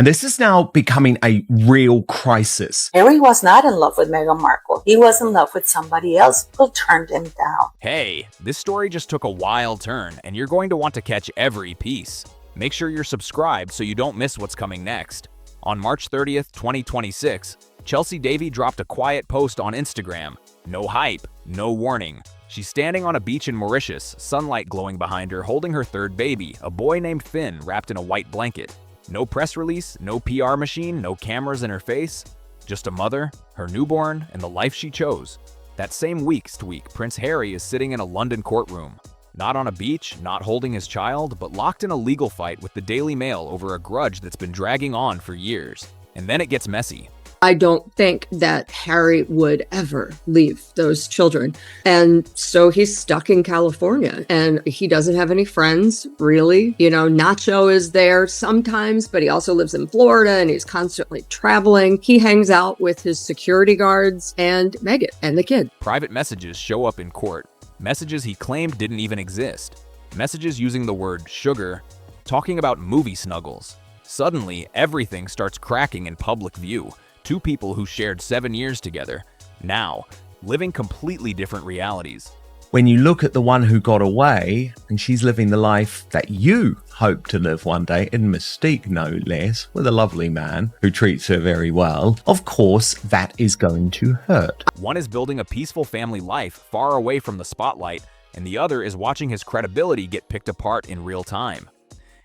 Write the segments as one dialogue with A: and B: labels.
A: And this is now becoming a real crisis.
B: Harry was not in love with Meghan Markle. He was in love with somebody else who turned him down.
C: Hey, this story just took a wild turn, and you're going to want to catch every piece. Make sure you're subscribed so you don't miss what's coming next. On March 30th, 2026, Chelsy Davy dropped a quiet post on Instagram. No hype, no warning. She's standing on a beach in Mauritius, sunlight glowing behind her, holding her third baby, a boy named Finn wrapped in a white blanket. No press release, no PR machine, no cameras in her face. Just a mother, her newborn, and the life she chose. That same week, Prince Harry is sitting in a London courtroom. Not on a beach, not holding his child, but locked in a legal fight with the Daily Mail over a grudge that's been dragging on for years. And then it gets messy.
D: I don't think that Harry would ever leave those children. And so he's stuck in California and he doesn't have any friends, really. You know, Nacho is there sometimes, but he also lives in Florida and he's constantly traveling. He hangs out with his security guards and Meghan and the kid.
C: Private messages show up in court. Messages he claimed didn't even exist. Messages using the word sugar, talking about movie snuggles. Suddenly, everything starts cracking in public view. Two people who shared 7 years together, now living completely different realities.
A: When you look at the one who got away, and she's living the life that you hope to live one day, in Mystique no less, with a lovely man who treats her very well, of course that is going to hurt.
C: One is building a peaceful family life far away from the spotlight, and the other is watching his credibility get picked apart in real time.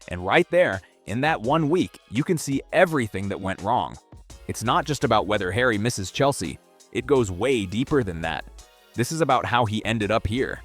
C: And right there, in that 1 week, you can see everything that went wrong. It's not just about whether Harry misses Chelsy. It goes way deeper than that. This is about how he ended up here.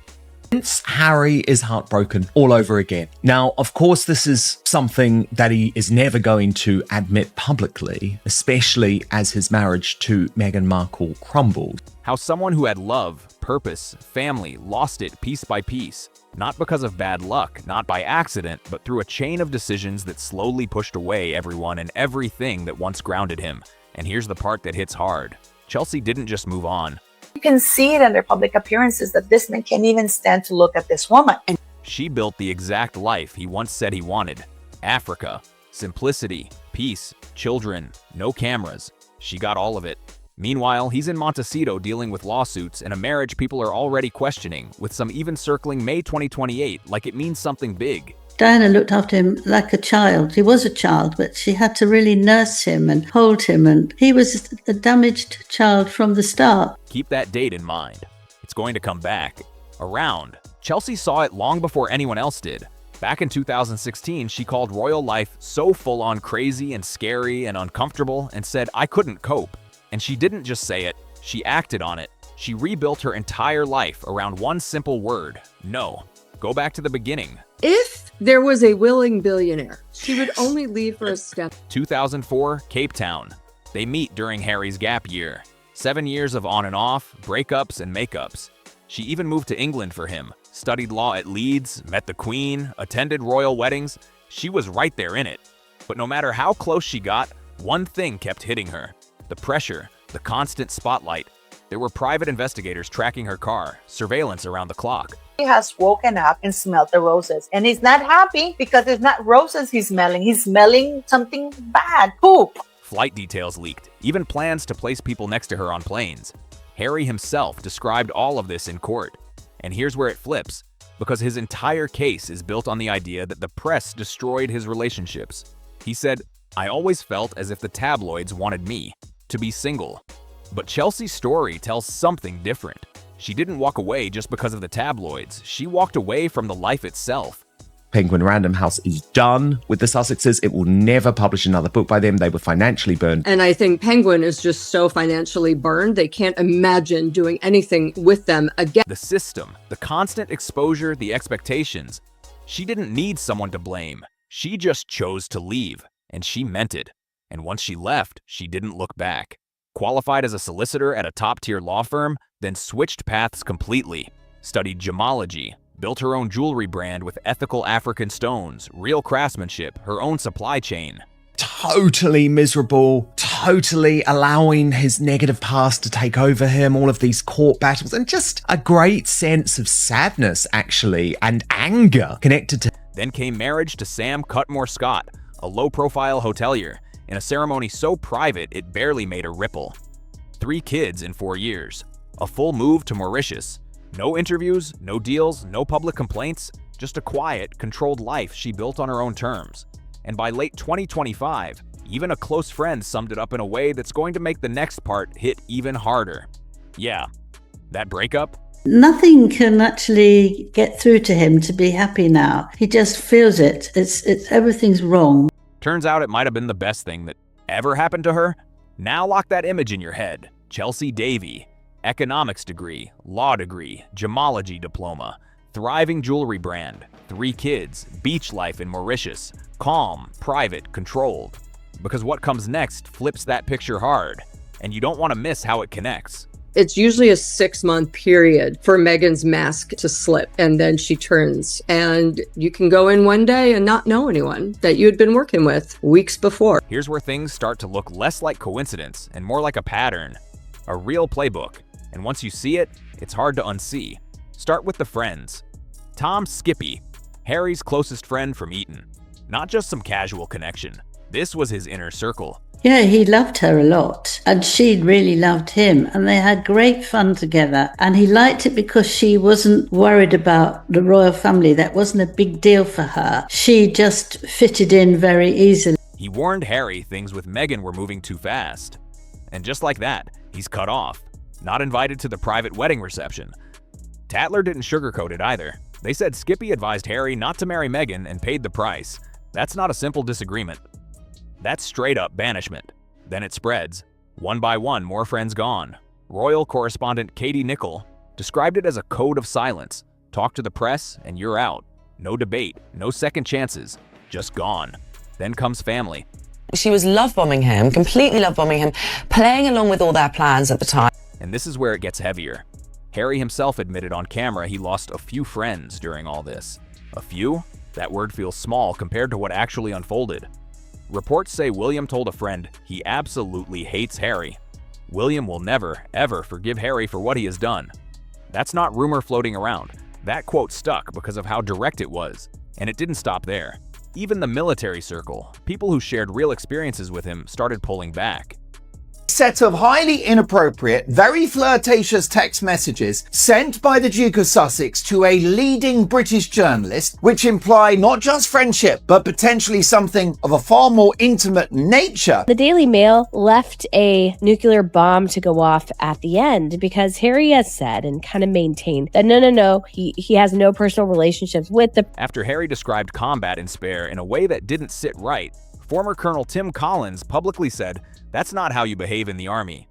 A: Prince Harry is heartbroken all over again. Now, of course, this is something that he is never going to admit publicly, especially as his marriage to Meghan Markle crumbled.
C: How someone who had love, purpose, family lost it piece by piece. Not because of bad luck, not by accident, but through a chain of decisions that slowly pushed away everyone and everything that once grounded him. And here's the part that hits hard. Chelsy didn't just move on.
B: You can see it in their public appearances that this man can't even stand to look at this woman. And
C: she built the exact life he once said he wanted. Africa, simplicity, peace, children, no cameras. She got all of it. Meanwhile, he's in Montecito dealing with lawsuits and a marriage people are already questioning, with some even circling May 2028 like it means something big.
E: Diana looked after him like a child. He was a child, but she had to really nurse him and hold him, and he was a damaged child from the start.
C: Keep that date in mind. It's going to come back. Around. Chelsy saw it long before anyone else did. Back in 2016, she called royal life so full-on crazy and scary and uncomfortable and said, "I couldn't cope." And she didn't just say it, she acted on it. She rebuilt her entire life around one simple word: no. Go back to the beginning.
D: If there was a willing billionaire, she would only leave for a step.
C: 2004, Cape Town. They meet during Harry's gap year. 7 years of on and off, breakups and makeups. She even moved to England for him, studied law at Leeds, met the Queen, attended royal weddings. She was right there in it. But no matter how close she got, one thing kept hitting her. The pressure, the constant spotlight. There were private investigators tracking her car, surveillance around the clock.
B: he has woken up and smelled the roses. And he's not happy because it's not roses he's smelling. He's smelling something bad, poop.
C: Flight details leaked, even plans to place people next to her on planes. Harry himself described all of this in court. And here's where it flips, because his entire case is built on the idea that the press destroyed his relationships. He said, "I always felt as if the tabloids wanted me to be single." But Chelsy's story tells something different. She didn't walk away just because of the tabloids. She walked away from the life itself.
A: Penguin Random House is done with the Sussexes. It will never publish another book by them. They were financially burned.
D: And I think Penguin is just so financially burned, they can't imagine doing anything with them again.
C: The system, the constant exposure, the expectations. She didn't need someone to blame. She just chose to leave, and she meant it. And once she left, she didn't look back. Qualified as a solicitor at a top-tier law firm, then switched paths completely. Studied gemology, built her own jewelry brand with ethical African stones, real craftsmanship, her own supply chain.
A: Totally miserable, totally allowing his negative past to take over him, all of these court battles, and just a great sense of sadness, actually, and anger connected to.
C: Then came marriage to Sam Cutmore Scott, a low-profile hotelier. in a ceremony so private it barely made a ripple. 3 kids in 4 years. A full move to Mauritius. No interviews, no deals, no public complaints, just a quiet, controlled life she built on her own terms. And by late 2025, even a close friend summed it up in a way that's going to make the next part hit even harder. Yeah, that breakup?
E: Nothing can actually get through to him to be happy now. He just feels it. It's everything's wrong.
C: Turns out it might have been the best thing that ever happened to her. Now lock that image in your head. Chelsy Davy, economics degree, law degree, gemology diploma, thriving jewelry brand, 3 kids, beach life in Mauritius, calm, private, controlled. Because what comes next flips that picture hard, and you don't want to miss how it connects.
D: It's usually a 6-month period for Meghan's mask to slip, and then she turns. And you can go in one day and not know anyone that you had been working with weeks before.
C: Here's where things start to look less like coincidence and more like a pattern, a real playbook. And once you see it, it's hard to unsee. Start with the friends. Tom Skippy, Harry's closest friend from Eton. Not just some casual connection. This was his inner circle.
E: Yeah, he loved her a lot, and she really loved him, and they had great fun together. And he liked it because she wasn't worried about the royal family. That wasn't a big deal for her. She just fitted in very easily.
C: He warned Harry things with Meghan were moving too fast. And just like that, he's cut off. Not invited to the private wedding reception. Tatler didn't sugarcoat it either. They said Skippy advised Harry not to marry Meghan and paid the price. That's not a simple disagreement. That's straight up banishment. Then it spreads. One by one, more friends gone. Royal correspondent Katie Nicholl described it as a code of silence. Talk to the press and you're out. No debate, no second chances, just gone. Then comes family.
F: She was love-bombing him, completely love-bombing him, playing along with all their plans at the time.
C: And this is where it gets heavier. Harry himself admitted on camera he lost a few friends during all this. A few? That word feels small compared to what actually unfolded. Reports say William told a friend he absolutely hates Harry. William will never, ever forgive Harry for what he has done. That's not rumor floating around. That quote stuck because of how direct it was. And it didn't stop there. Even the military circle, people who shared real experiences with him, started pulling back.
G: Set of highly inappropriate, very flirtatious text messages sent by the Duke of Sussex to a leading British journalist, which imply not just friendship, but potentially something of a far more intimate nature.
H: The Daily Mail left a nuclear bomb to go off at the end because Harry has said and kind of maintained that no, he has no personal relationships with the...
C: After Harry described combat in Spare in a way that didn't sit right, former Colonel Tim Collins publicly said, "That's not how you behave in the army."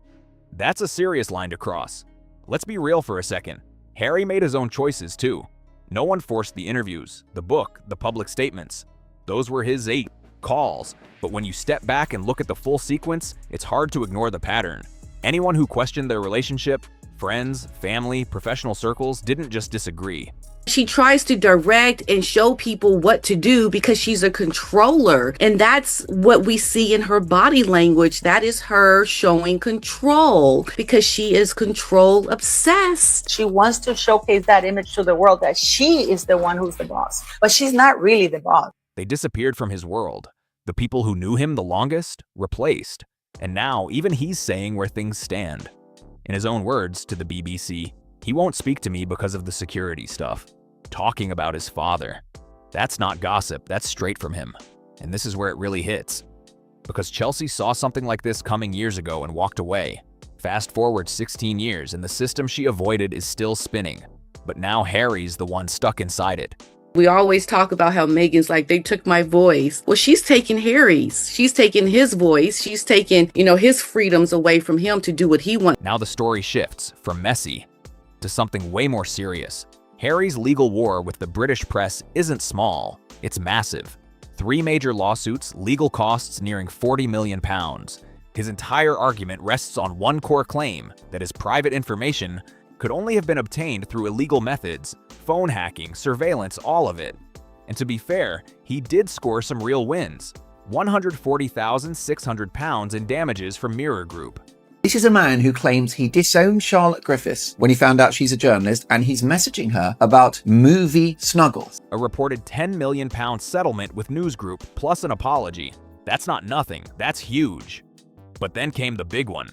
C: That's a serious line to cross. Let's be real for a second. Harry made his own choices too. No one forced the interviews, the book, the public statements. Those were his 8 calls. But when you step back and look at the full sequence, it's hard to ignore the pattern. Anyone who questioned their relationship, friends, family, professional circles, didn't just disagree.
I: She tries to direct and show people what to do because she's a controller. And that's what we see in her body language. That is her showing control because she is control obsessed.
B: She wants to showcase that image to the world that she is the one who's the boss, but she's not really the boss.
C: They disappeared from his world. The people who knew him the longest, replaced. And now even he's saying where things stand. In his own words to the BBC, he won't speak to me because of the security stuff. Talking about his father. That's not gossip, that's straight from him. And this is where it really hits. Because Chelsy saw something like this coming years ago and walked away. Fast forward 16 years and the system she avoided is still spinning. But now Harry's the one stuck inside it.
I: We always talk about how Meghan's like, they took my voice. Well, she's taking Harry's. She's taking his voice. She's taking, his freedoms away from him to do what he wants.
C: Now the story shifts from messy to something way more serious. Harry's legal war with the British press isn't small, it's massive. 3 major lawsuits, legal costs nearing £40 million. His entire argument rests on one core claim, that his private information could only have been obtained through illegal methods, phone hacking, surveillance, all of it. And to be fair, he did score some real wins. £140,600 in damages from Mirror Group.
G: This is a man who claims he disowned Charlotte Griffiths when he found out she's a journalist, and he's messaging her about movie snuggles.
C: A reported £10 million settlement with News Group plus an apology. That's not nothing, that's huge. But then came the big one,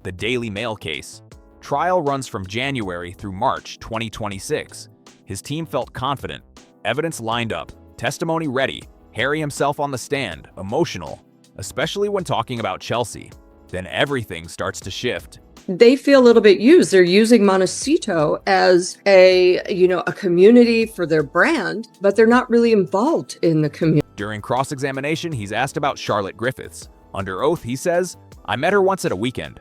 C: the Daily Mail case. Trial runs from January through March 2026. His team felt confident, evidence lined up, testimony ready, Harry himself on the stand, emotional, especially when talking about Chelsy. Then everything starts to shift.
D: They feel a little bit used. They're using Montecito as a community for their brand, but they're not really involved in the community.
C: During cross-examination, he's asked about Charlotte Griffiths. Under oath, he says, "I met her once at a weekend."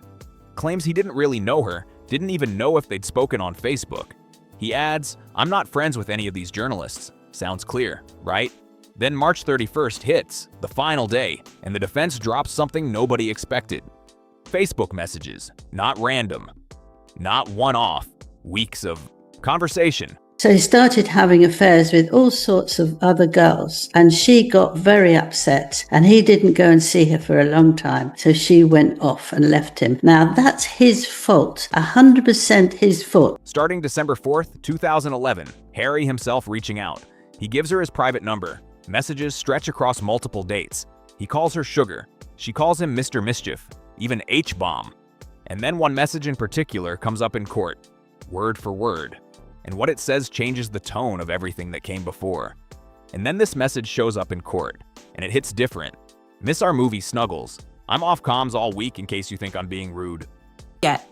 C: Claims he didn't really know her, didn't even know if they'd spoken on Facebook. He adds, "I'm not friends with any of these journalists." Sounds clear, right? Then March 31st hits, the final day, and the defense drops something nobody expected. Facebook messages, not random, not one-off, weeks of conversation.
E: So he started having affairs with all sorts of other girls, and she got very upset, and he didn't go and see her for a long time, so she went off and left him. Now that's his fault, 100% his fault.
C: Starting December 4th, 2011, Harry himself reaching out. He gives her his private number. Messages stretch across multiple dates. He calls her Sugar. She calls him Mr. Mischief, even H-bomb. And then one message in particular comes up in court, word for word. And what it says changes the tone of everything that came before. And then this message shows up in court, and it hits different. "Miss our movie Snuggles. I'm off comms all week in case you think I'm being rude."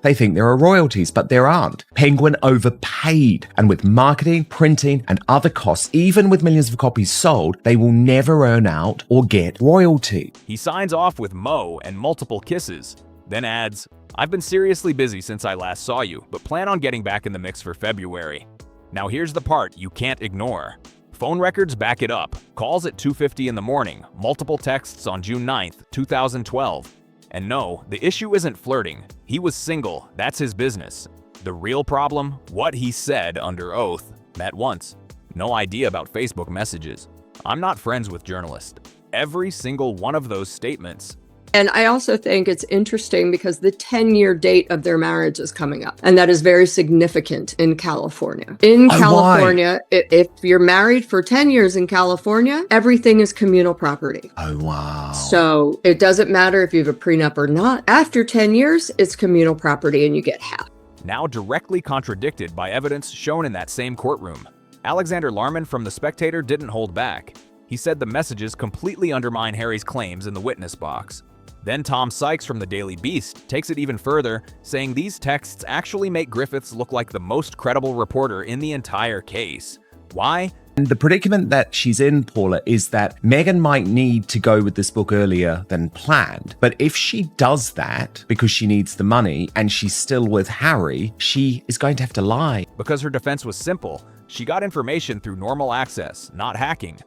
A: They think there are royalties, but there aren't. Penguin overpaid, and with marketing, printing, and other costs, even with millions of copies sold, they will never earn out or get royalty.
C: He signs off with Mo and multiple kisses, then adds, "I've been seriously busy since I last saw you, but plan on getting back in the mix for February." Now here's the part you can't ignore. Phone records back it up. Calls at 2:50 in the morning, multiple texts on June 9th, 2012. And no, the issue isn't flirting. He was single, that's his business. The real problem? What he said under oath. Met once. No idea about Facebook messages. I'm not friends with journalists. Every single one of those statements.
D: And I also think it's interesting because the 10-year date of their marriage is coming up. And that is very significant in California. In California, if you're married for 10 years in California, everything is communal property.
A: Oh, wow.
D: So it doesn't matter if you have a prenup or not. After 10 years, it's communal property and you get half.
C: Now directly contradicted by evidence shown in that same courtroom. Alexander Larman from The Spectator didn't hold back. He said the messages completely undermine Harry's claims in the witness box. Then Tom Sykes from the Daily Beast takes it even further, saying these texts actually make Griffiths look like the most credible reporter in the entire case. Why?
A: And the predicament that she's in, Paula, is that Meghan might need to go with this book earlier than planned. But if she does that because she needs the money and she's still with Harry, she is going to have to lie.
C: Because her defense was simple. She got information through normal access, not hacking.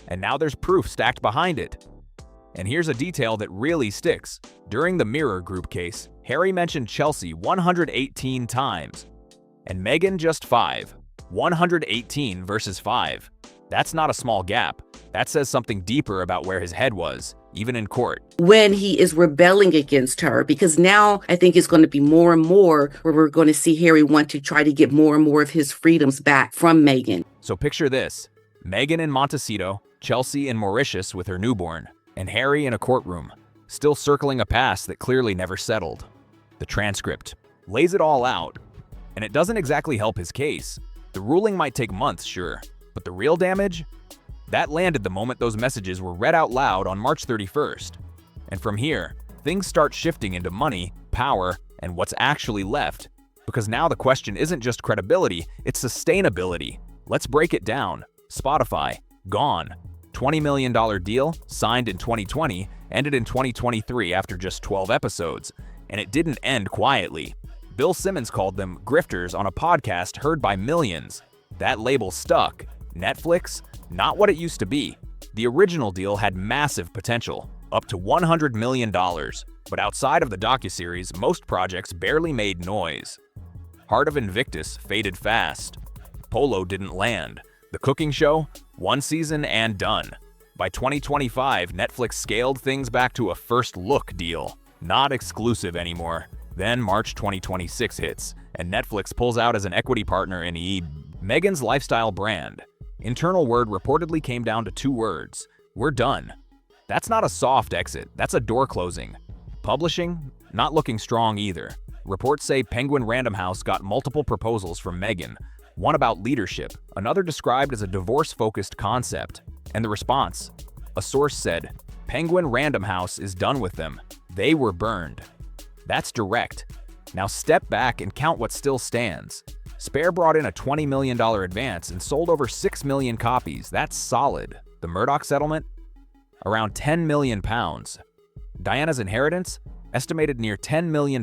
C: And now there's proof stacked behind it. And here's a detail that really sticks. During the Mirror Group case, Harry mentioned Chelsy 118 times, and Meghan just 5. 118 versus 5. That's not a small gap. That says something deeper about where his head was, even in court.
I: When he is rebelling against her, because now I think it's going to be more and more where we're going to see Harry want to try to get more and more of his freedoms back from Meghan.
C: So picture this. Meghan in Montecito, Chelsy in Mauritius with her newborn, and Harry in a courtroom, still circling a past that clearly never settled. The transcript lays it all out, and it doesn't exactly help his case. The ruling might take months, sure, but the real damage? That landed the moment those messages were read out loud on March 31st. And from here, things start shifting into money, power, and what's actually left. Because now the question isn't just credibility, it's sustainability. Let's break it down. Spotify, gone. $20 million deal, signed in 2020, ended in 2023 after just 12 episodes. And it didn't end quietly. Bill Simmons called them grifters on a podcast heard by millions. That label stuck. Netflix? Not what it used to be. The original deal had massive potential, up to $100 million. But outside of the docuseries, most projects barely made noise. Heart of Invictus faded fast. Polo didn't land. The cooking show? 1 season and done. By 2025, Netflix scaled things back to a first look deal. Not exclusive anymore. Then March 2026 hits, and Netflix pulls out as an equity partner in Meghan's lifestyle brand. Internal word reportedly came down to 2 words. We're done. That's not a soft exit, that's a door closing. Publishing? Not looking strong either. Reports say Penguin Random House got multiple proposals from Meghan, one about leadership, another described as a divorce-focused concept. And the response? A source said, Penguin Random House is done with them. They were burned. That's direct. Now step back and count what still stands. Spare brought in a $20 million advance and sold over 6 million copies. That's solid. The Murdoch settlement? Around £10 million. Diana's inheritance? Estimated near £10 million.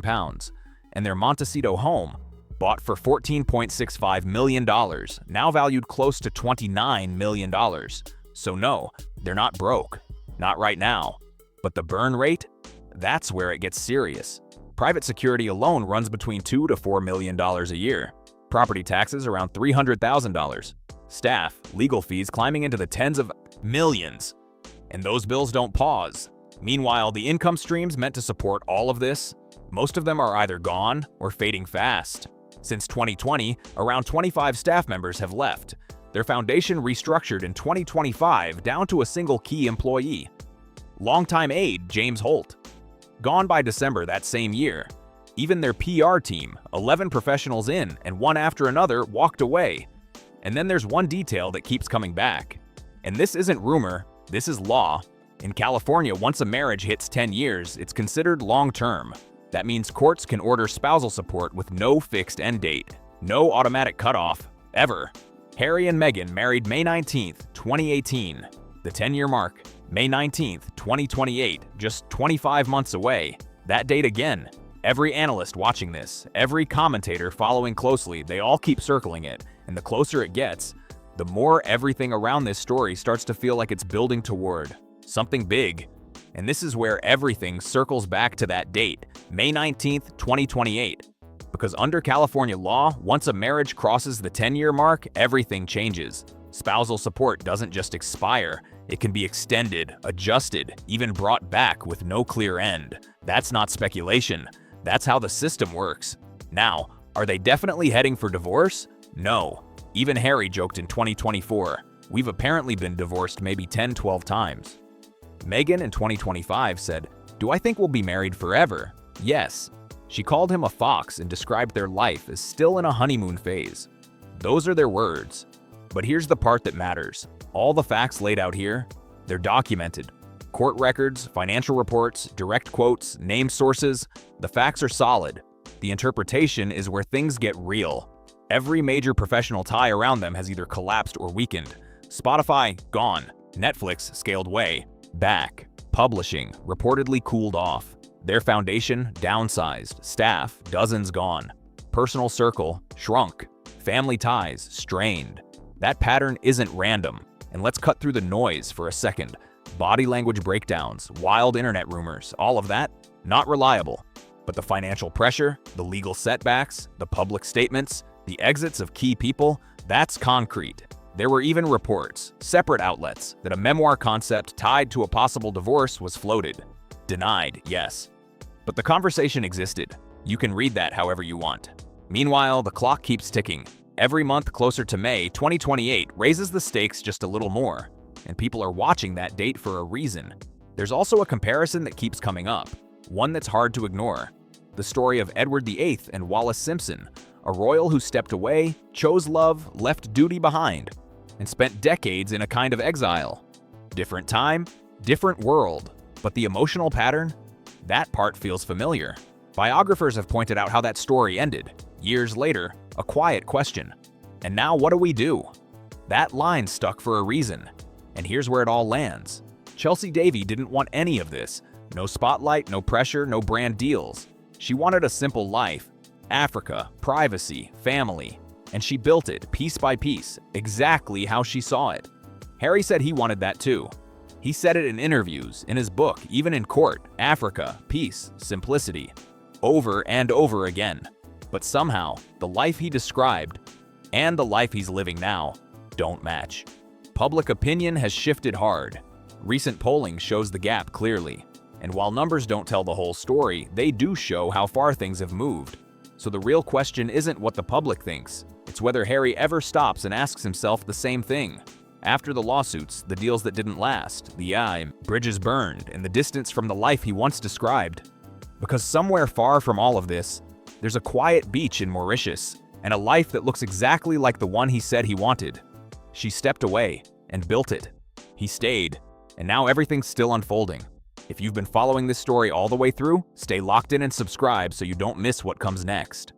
C: And their Montecito home? Bought for $14.65 million, now valued close to $29 million. So no, they're not broke. Not right now. But the burn rate? That's where it gets serious. Private security alone runs between $2 to $4 million a year. Property taxes around $300,000. Staff, legal fees climbing into the tens of millions. And those bills don't pause. Meanwhile, the income streams meant to support all of this, most of them are either gone or fading fast. Since 2020, around 25 staff members have left. Their foundation restructured in 2025 down to a single key employee. Longtime aide James Holt. Gone by December that same year. Even their PR team, 11 professionals in and one after another, walked away. And then there's one detail that keeps coming back. And this isn't rumor, this is law. In California, once a marriage hits 10 years, it's considered long-term. That means courts can order spousal support with no fixed end date. No automatic cutoff, ever. Harry and Meghan married May 19th, 2018. The 10-year mark, May 19th, 2028, just 25 months away. That date again. Every analyst watching this, every commentator following closely, they all keep circling it. And the closer it gets, the more everything around this story starts to feel like it's building toward something big. And this is where everything circles back to that date, May 19th, 2028. Because under California law, once a marriage crosses the 10-year mark, everything changes. Spousal support doesn't just expire, it can be extended, adjusted, even brought back with no clear end. That's not speculation. That's how the system works. Now, are they definitely heading for divorce? No. Even Harry joked in 2024, "We've apparently been divorced maybe 10-12 times." Meghan in 2025 said, "Do I think we'll be married forever? Yes." She called him a fox and described their life as still in a honeymoon phase. Those are their words. But here's the part that matters. All the facts laid out here, they're documented. Court records, financial reports, direct quotes, named sources, the facts are solid. The interpretation is where things get real. Every major professional tie around them has either collapsed or weakened. Spotify, gone. Netflix, scaled way. Back. Publishing, reportedly cooled off. Their foundation, downsized. Staff, dozens gone. Personal circle, shrunk. Family ties, strained. That pattern isn't random. And let's cut through the noise for a second. Body language breakdowns, wild internet rumors, all of that, not reliable. But the financial pressure, the legal setbacks, the public statements, the exits of key people, that's concrete. There were even reports, separate outlets, that a memoir concept tied to a possible divorce was floated. Denied, yes. But the conversation existed. You can read that however you want. Meanwhile, the clock keeps ticking. Every month closer to May 2028 raises the stakes just a little more, and people are watching that date for a reason. There's also a comparison that keeps coming up, one that's hard to ignore. The story of Edward VIII and Wallis Simpson, a royal who stepped away, chose love, left duty behind, and spent decades in a kind of exile. Different time, different world, but the emotional pattern? That part feels familiar. Biographers have pointed out how that story ended. Years later, a quiet question. And now what do we do? That line stuck for a reason. And here's where it all lands. Chelsy Davy didn't want any of this. No spotlight, no pressure, no brand deals. She wanted a simple life. Africa, privacy, family. And she built it, piece by piece, exactly how she saw it. Harry said he wanted that too. He said it in interviews, in his book, even in court. Africa, peace, simplicity. Over and over again. But somehow, the life he described and the life he's living now don't match. Public opinion has shifted hard. Recent polling shows the gap clearly. And while numbers don't tell the whole story, they do show how far things have moved. So the real question isn't what the public thinks. It's whether Harry ever stops and asks himself the same thing. After the lawsuits, the deals that didn't last, the bridges burned, and the distance from the life he once described. Because somewhere far from all of this, there's a quiet beach in Mauritius, and a life that looks exactly like the one he said he wanted. She stepped away and built it. He stayed, and now everything's still unfolding. If you've been following this story all the way through, stay locked in and subscribe so you don't miss what comes next.